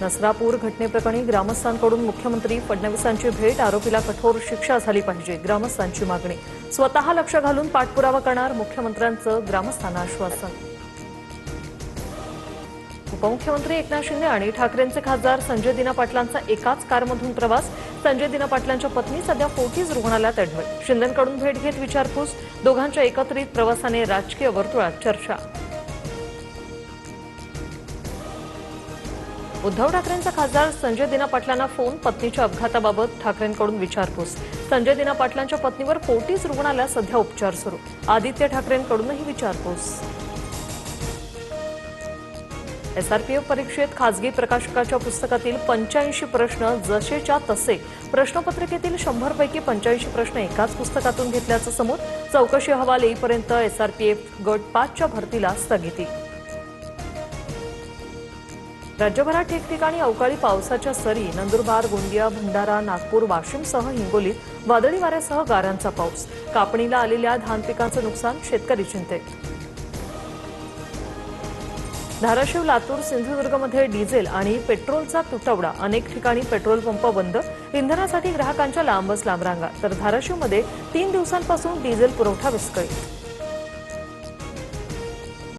नसरापूर घटनेप्रकरणी ग्रामस्थांकडून मुख्यमंत्री फडणवीसांची भेट, आरोपीला कठोर शिक्षा झाली पाहिजे, ग्रामस्थांची मागणी। स्वतः लक्ष घालून पाठपुरावा करणार मुख्यमंत्र्यांचं ग्रामस्थांना आश्वासन। उपमुख्यमंत्री एकनाथ शिंदे आणि ठाकरेंचे खासदार संजय दिना पाटलांचा एकाच कारमधून प्रवास। संजय दिना पाटलांच्या पत्नी सध्या फोर्टिज रुग्णालयात ऍडमिट। शिंदेंकडून भेट घेत विचारपूस, दोघांच्या एकत्रित प्रवासाने राजकीय वर्तुळात चर्चा। उद्धव ठाकरेंचा खासदार संजय दिना पाटलांना फोन, पत्नीच्या अपघाताबाबत ठाकरेंकडून विचारपूस। संजय दिना पाटलांच्या पत्नीवर फोर्टिज रुग्णालयात सध्या उपचार सुरू। आदित्य ठाकरेंकडूनही विचारपूस। एसआरपीएफ परीक्षेत खासगी प्रकाशकाच्या पुस्तकातील 85 प्रश्न जसेच्या तसे, प्रश्नपत्रिकेतील 100 पैकी 85 प्रश्न एकाच पुस्तकातून घेतल्याचं समोर। चौकशी अहवाल येईपर्यंत एसआरपीएफ गट 5च्या भरतीला स्थगिती। राज्यभरात ठिकठिकाणी अवकाळी पावसाच्या सरी। नंदुरबार, गोंदिया, भंडारा, नागपूर, वाशिमसह हिंगोलीत वादळी वाऱ्यासह गारांचा पाऊस। कापणीला आलेल्या धान पिकांचं नुकसान, शेतकरी चिंतेत। धाराशिव, लातूर, सिंधुदुर्गमध्ये डिझेल आणि पेट्रोलचा तुटवडा। अनेक ठिकाणी पेट्रोल पंप बंद, इंधनासाठी ग्राहकांच्या लांबच लांब रांगा। तर धाराशिवमध्ये 3 दिवसांपासून डिझेल पुरवठा विस्कळीत।